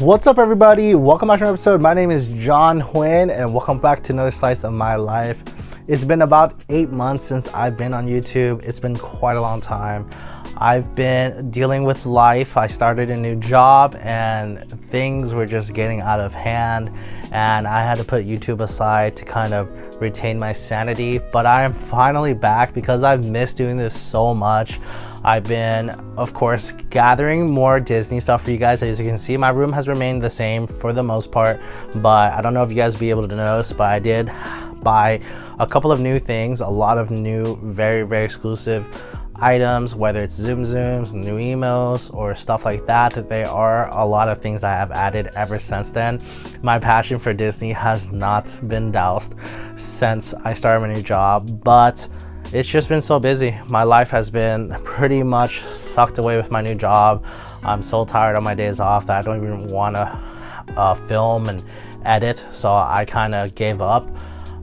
What's up, everybody? Welcome back to another episode. My name is John Huynh and welcome back to another slice of my life. It's been about 8 months since I've been on YouTube. It's been quite a long time. I've been dealing with life. I started a new job and things were just getting out of hand, and I had to put YouTube aside to kind of retain my sanity. But I am finally back because I've missed doing this so much. I've been, of course, gathering more Disney stuff for you guys. As you can see, my room has remained the same for the most part, but I don't know if you guys will be able to notice, but I did buy a couple of new things, a lot of new, very exclusive items, whether it's Tsum Tsums, new emails, or stuff like that. There are a lot of things I have added ever since then. My passion for Disney has not been doused since I started my new job, but it's just been so busy. My life has been pretty much sucked away with my new job. I'm so tired on my days off that I don't even want to film and edit, so I kind of gave up.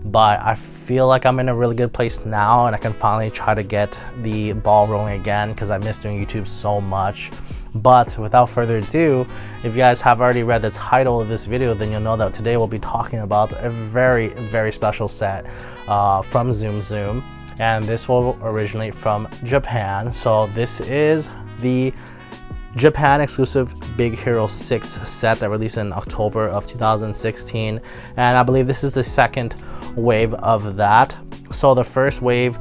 But I feel like I'm in a really good place now and I can finally try to get the ball rolling again because I miss doing YouTube so much. But without further ado, if you guys have already read the title of this video, then you'll know that today we'll be talking about a very special set from Tsum Tsum. And this will originate from Japan. So this is the Japan exclusive Big Hero 6 set that released in October of 2016, and I believe this is the second wave of that. So the first wave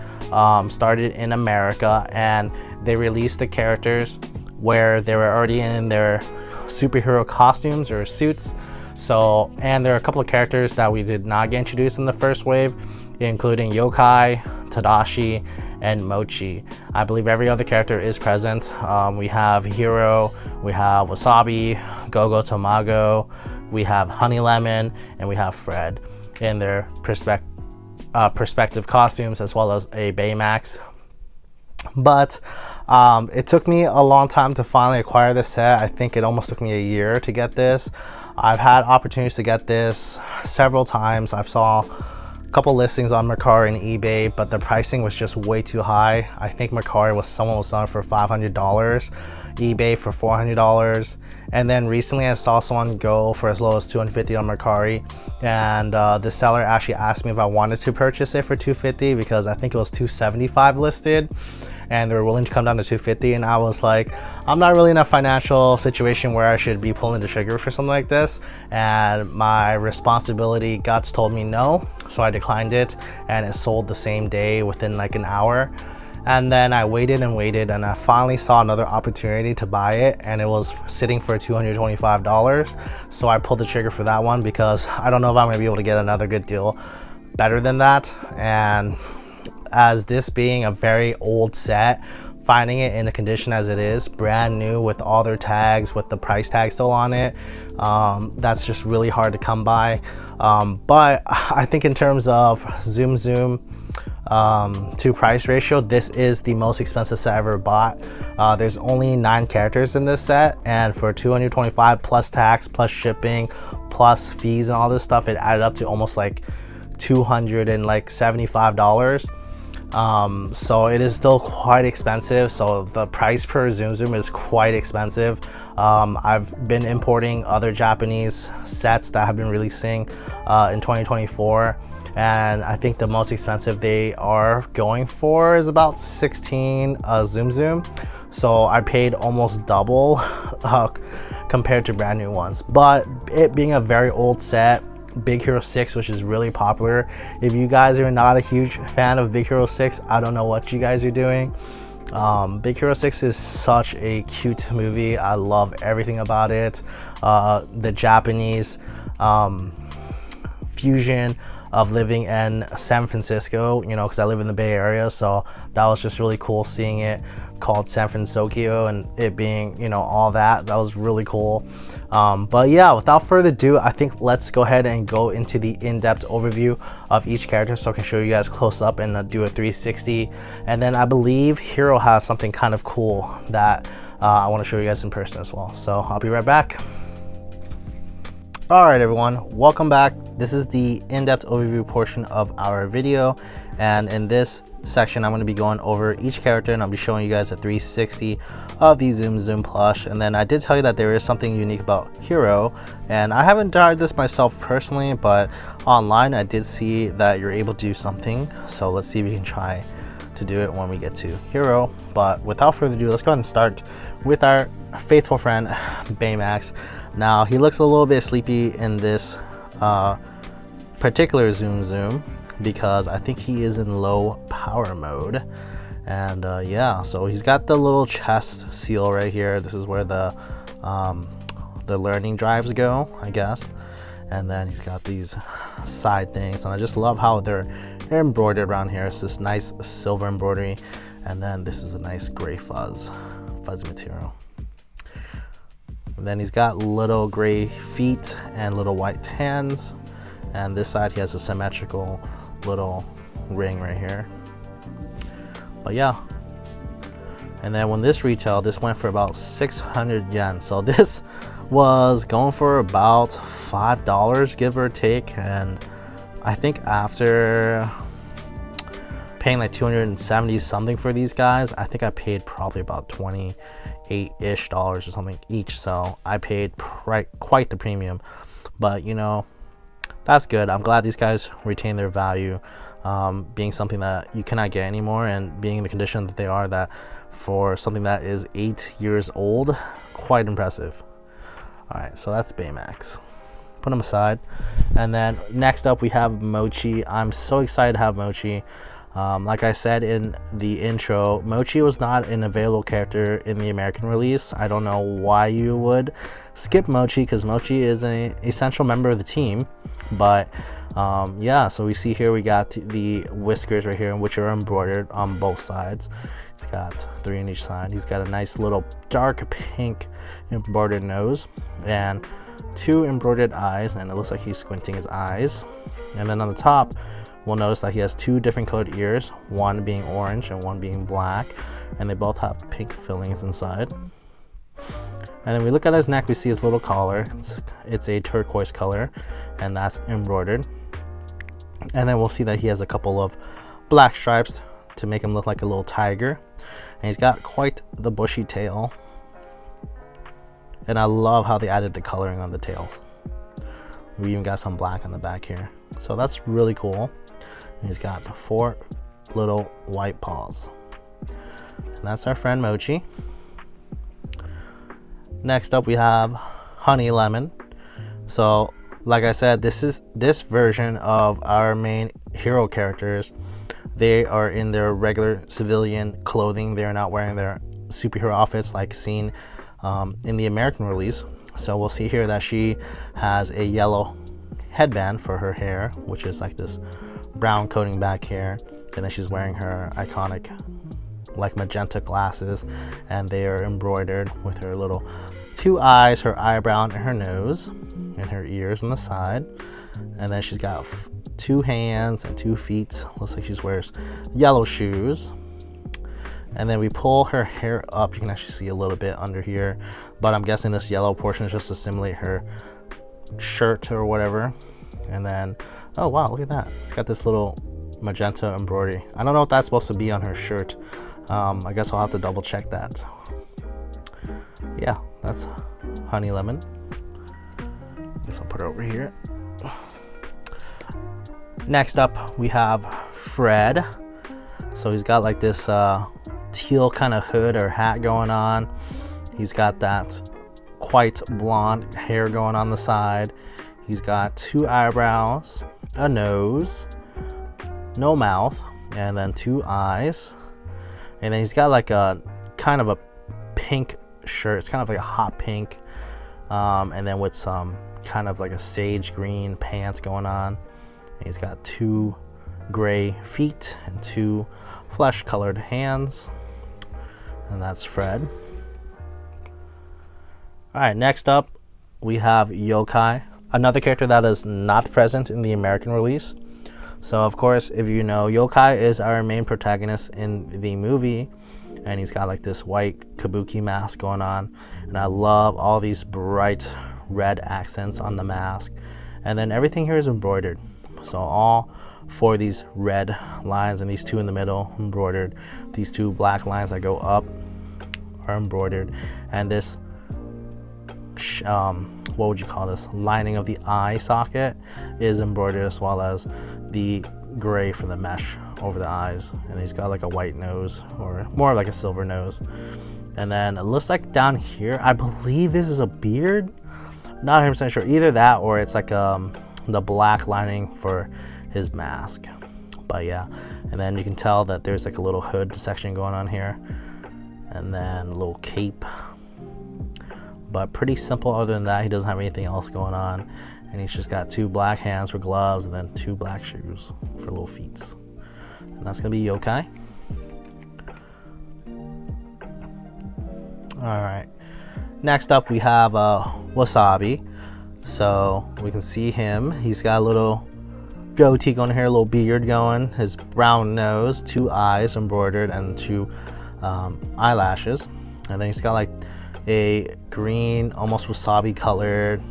started in America, and they released the characters where they were already in their superhero costumes or suits. So, and there are a couple of characters that we did not get introduced in the first wave, including Yokai, Tadashi, and Mochi. I believe every other character is present. We have Hiro, we have Wasabi, Gogo Tamago, we have Honey Lemon, and we have Fred in their perspective costumes, as well as a Baymax. But it took me a long time to finally acquire this set. I think it almost took me a year to get this. I've had opportunities to get this several times. I've saw couple listings on Mercari and eBay, but the pricing was just way too high. I think Mercari someone was selling for $500, eBay for $400, and then recently I saw someone go for as low as $250 on Mercari, and the seller actually asked me if I wanted to purchase it for $250 because I think it was $275 listed, and they were willing to come down to $250, and I was like, I'm not really in a financial situation where I should be pulling the trigger for something like this, and my responsibility guts told me no, so I declined it, and it sold the same day within like an hour. And then I waited and waited, and I finally saw another opportunity to buy it, and it was sitting for $225, so I pulled the trigger for that one because I don't know if I'm gonna be able to get another good deal better than that. And as this being a very old set, finding it in the condition as it is, brand new with all their tags, with the price tag still on it, that's just really hard to come by. But I think in terms of Tsum Tsum to price ratio, this is the most expensive set I ever bought. There's only 9 characters in this set, and for $225 plus tax, plus shipping, plus fees and all this stuff, it added up to almost like $275. So it is still quite expensive. So the price per Tsum Tsum is quite expensive. I've been importing other Japanese sets that have been releasing in 2024, and I think the most expensive they are going for is about 16 Tsum Tsum. So I paid almost double compared to brand new ones. But it being a very old set, Big Hero 6, which is really popular. If you guys are not a huge fan of Big Hero 6, I don't know what you guys are doing. Big Hero 6 is such a cute movie. I love everything about it. The Japanese fusion of living in San Francisco, you know, because I live in the Bay Area, so that was just really cool seeing it called San Francisco and it being, you know, all that was really cool. But yeah, without further ado, I think let's go ahead and go into the in-depth overview of each character so I can show you guys close up and do a 360. And then I believe Hiro has something kind of cool that I want to show you guys in person as well. So I'll be right back. All right, everyone, welcome back. This is the in-depth overview portion of our video, and in this section, I'm going to be going over each character and I'll be showing you guys a 360 of the Tsum Tsum plush. And then I did tell you that there is something unique about Hero, and I haven't tried this myself personally, but online I did see that you're able to do something. So let's see if we can try to do it when we get to Hero. But without further ado, let's go ahead and start with our faithful friend Baymax. Now he looks a little bit sleepy in this particular Tsum Tsum because I think he is in low power mode. And yeah, so he's got the little chest seal right here. This is where the learning drives go, I guess. And then he's got these side things, and I just love how they're embroidered around here. It's this nice silver embroidery, and then this is a nice gray fuzzy material. And then he's got little gray feet and little white hands, and this side he has a symmetrical little ring right here. But yeah, and then when this retailed, this went for about 600 yen. So this was going for about $5, give or take. And I think after paying like 270 something for these guys, I think I paid probably about 28-ish dollars or something each. So I paid quite the premium, but you know, that's good. I'm glad these guys retain their value, being something that you cannot get anymore, and being in the condition that they are, that for something that is 8 years old, quite impressive. All right, so that's Baymax. Put him aside. And then next up we have Mochi. I'm so excited to have Mochi. Like I said in the intro, Mochi was not an available character in the American release. I don't know why you would skip Mochi, because Mochi is an essential member of the team. But yeah, so we see here we got the whiskers right here, which are embroidered on both sides. He's got 3 on each side. He's got a nice little dark pink embroidered nose and 2 embroidered eyes, and it looks like he's squinting his eyes. And then on the top, we'll notice that he has 2 different colored ears, one being orange and one being black, and they both have pink fillings inside. And then we look at his neck, we see his little collar. It's a turquoise color, and that's embroidered. And then we'll see that he has a couple of black stripes to make him look like a little tiger. And he's got quite the bushy tail. And I love how they added the coloring on the tails. We even got some black on the back here. So that's really cool. And he's got 4 little white paws. And that's our friend Mochi. Next up we have Honey Lemon. So like I said, this version of our main hero characters. They are in their regular civilian clothing. They're not wearing their superhero outfits like seen in the American release. So we'll see here that she has a yellow headband for her hair, which is like this brown coating back here, and then she's wearing her iconic like magenta glasses, and they are embroidered with her little 2 eyes, her eyebrow, and her nose, and her ears on the side. And then she's got 2 hands and 2 feet. Looks like she wears yellow shoes. And then we pull her hair up. You can actually see a little bit under here, but I'm guessing this yellow portion is just to simulate her shirt or whatever. And then, oh wow, look at that. It's got this little magenta embroidery. I don't know if that's supposed to be on her shirt. I guess I'll have to double check that. Yeah, that's Honey Lemon. Guess I'll put her over here. Next up we have Fred. So he's got like this teal kind of hood or hat going on. He's got that quite blonde hair going on the side. He's got 2 eyebrows, a nose, no mouth, and then 2 eyes. And then he's got like a kind of a pink shirt. It's kind of like a hot pink, and then with some kind of like a sage green pants going on. And he's got 2 gray feet and 2 flesh colored hands, and that's Fred. All right, next up we have Yokai, another character that is not present in the American release. So of course, if you know, Yokai is our main protagonist in the movie, and he's got like this white kabuki mask going on, and I love all these bright red accents on the mask. And then everything here is embroidered, so all for these red lines, and these two in the middle embroidered. These two black lines that go up are embroidered, and this what would you call this, lining of the eye socket is embroidered, as well as the gray for the mesh over the eyes. And he's got like a white nose, or more like a silver nose. And then it looks like down here, I believe this is a beard, not 100% sure, either that or it's like the black lining for his mask. But yeah, and then you can tell that there's like a little hood section going on here, and then a little cape. But pretty simple. Other than that, he doesn't have anything else going on, and he's just got 2 black hands for gloves, and then 2 black shoes for little feet. And that's gonna be yokai. All right, next up we have Wasabi. So we can see him, he's got a little goatee going here, a little beard going, his brown nose, 2 eyes embroidered, and 2 eyelashes. And then he's got like a green, almost wasabi colored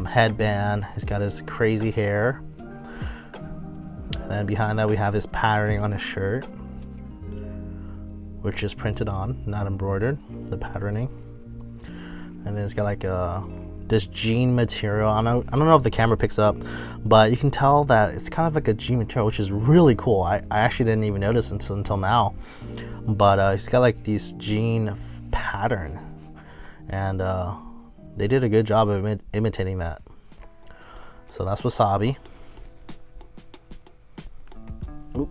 headband. He's got his crazy hair, and then behind that we have his patterning on his shirt, which is printed on, not embroidered, the patterning. And then it's got like this jean material. I don't know if the camera picks up, but you can tell that it's kind of like a jean material, which is really cool. I actually didn't even notice until now. But it's got like these jean pattern, and they did a good job of imitating that. So that's Wasabi. Oop.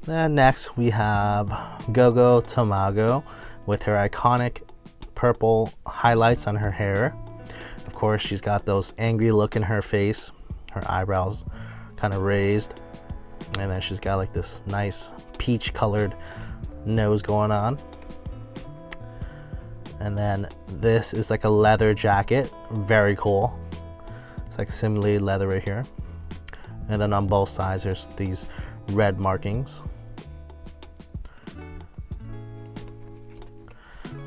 Then next we have Gogo Tamago with her iconic purple highlights on her hair. Of course, she's got those angry look in her face, her eyebrows kind of raised, and then she's got like this nice peach colored nose going on. And then this is like a leather jacket, very cool. It's like simulated leather right here. And then on both sides there's these red markings.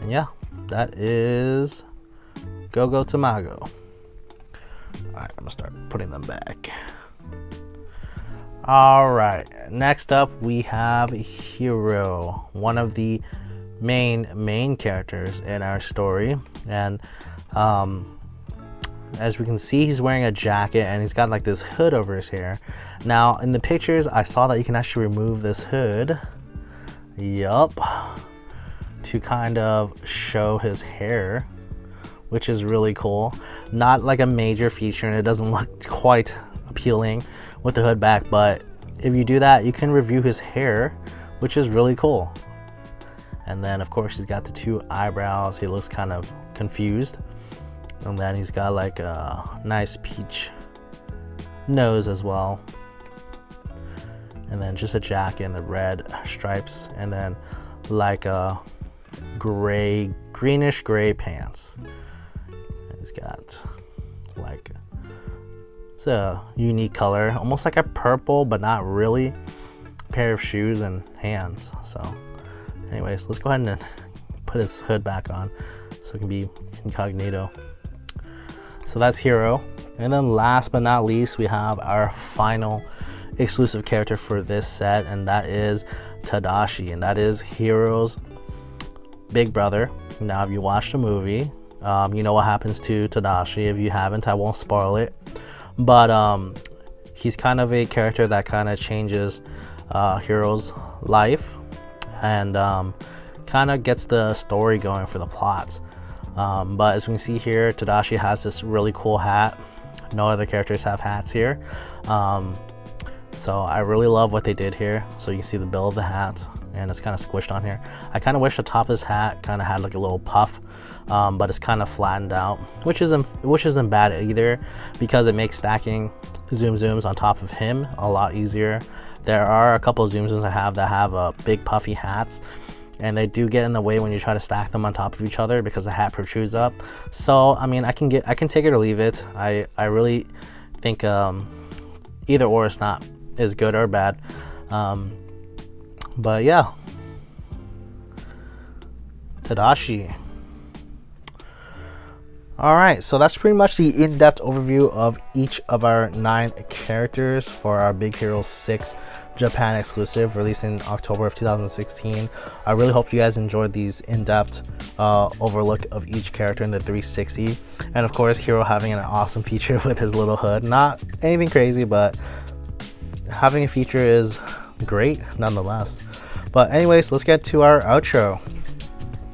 And yeah, that is Gogo Tamago. All right, I'm gonna start putting them back. All right, next up we have Hiro, one of the main characters in our story. And as we can see, he's wearing a jacket and he's got like this hood over his hair. Now in the pictures I saw that you can actually remove this hood, yup, to kind of show his hair, which is really cool. Not like a major feature, and it doesn't look quite appealing with the hood back, but if you do that, you can review his hair, which is really cool. And then of course he's got the 2 eyebrows. He looks kind of confused, and then he's got like a nice peach nose as well, and then just a jacket and the red stripes, and then like a greenish gray pants. And he's got like, it's a unique color, almost like a purple but not really, pair of shoes and hands. So anyways, let's go ahead and put his hood back on so it can be incognito. So that's Hiro. And then last but not least, we have our final exclusive character for this set, and that is Tadashi, and that is Hiro's big brother. Now if you watched the movie, you know what happens to Tadashi. If you haven't, I won't spoil it. But he's kind of a character that kind of changes Hiro's life, and kind of gets the story going for the plot. But as we can see here, Tadashi has this really cool hat. No other characters have hats here. So I really love what they did here. So you can see the bill of the hat, and it's kind of squished on here. I kind of wish the top of his hat kind of had like a little puff, but it's kind of flattened out, which isn't bad either, because it makes stacking zooms on top of him a lot easier. There are a couple of zooms I have that have big puffy hats, and they do get in the way when you try to stack them on top of each other because the hat protrudes up. So I mean, I can take it or leave it. I really think either or is not as good or bad. But yeah, Tadashi. All right, so that's pretty much the in-depth overview of each of our 9 characters for our Big Hero 6 Japan exclusive released in October of 2016. I really hope you guys enjoyed these in-depth overlook of each character in the 360. And of course, Hero having an awesome feature with his little hood. Not anything crazy, but having a feature is great nonetheless. But anyways, let's get to our outro.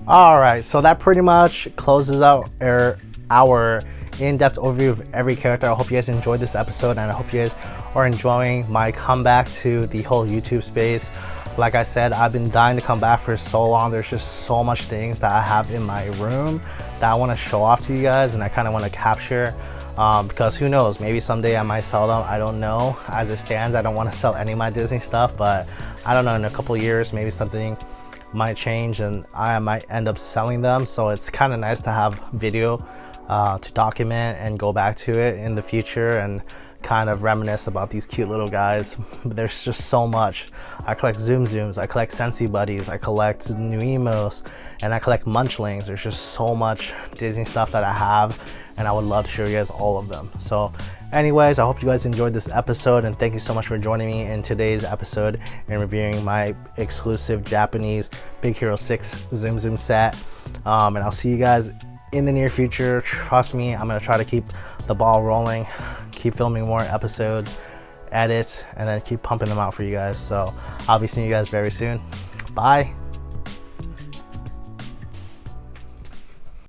All right, so that pretty much closes out our in-depth overview of every character. I hope you guys enjoyed this episode, and I hope you guys are enjoying my comeback to the whole YouTube space. Like I said, I've been dying to come back for so long. There's just so much things that I have in my room that I want to show off to you guys, and I kind of want to capture because who knows, maybe someday I might sell them. I don't know. As it stands, I don't want to sell any of my Disney stuff, but I don't know, in a couple years maybe something might change and I might end up selling them. So it's kind of nice to have video to document and go back to it in the future and kind of reminisce about these cute little guys. There's just so much. I collect Tsum Tsums, I collect Sensi Buddies, I collect Nuimos, and I collect Munchlings. There's just so much Disney stuff that I have, and I would love to show you guys all of them. So anyways, I hope you guys enjoyed this episode, and thank you so much for joining me in today's episode and reviewing my exclusive Japanese Big Hero 6 Tsum Tsum set. And I'll see you guys in the near future. Trust me, I'm gonna try to keep the ball rolling, keep filming more episodes, edit, and then keep pumping them out for you guys. So I'll be seeing you guys very soon. Bye.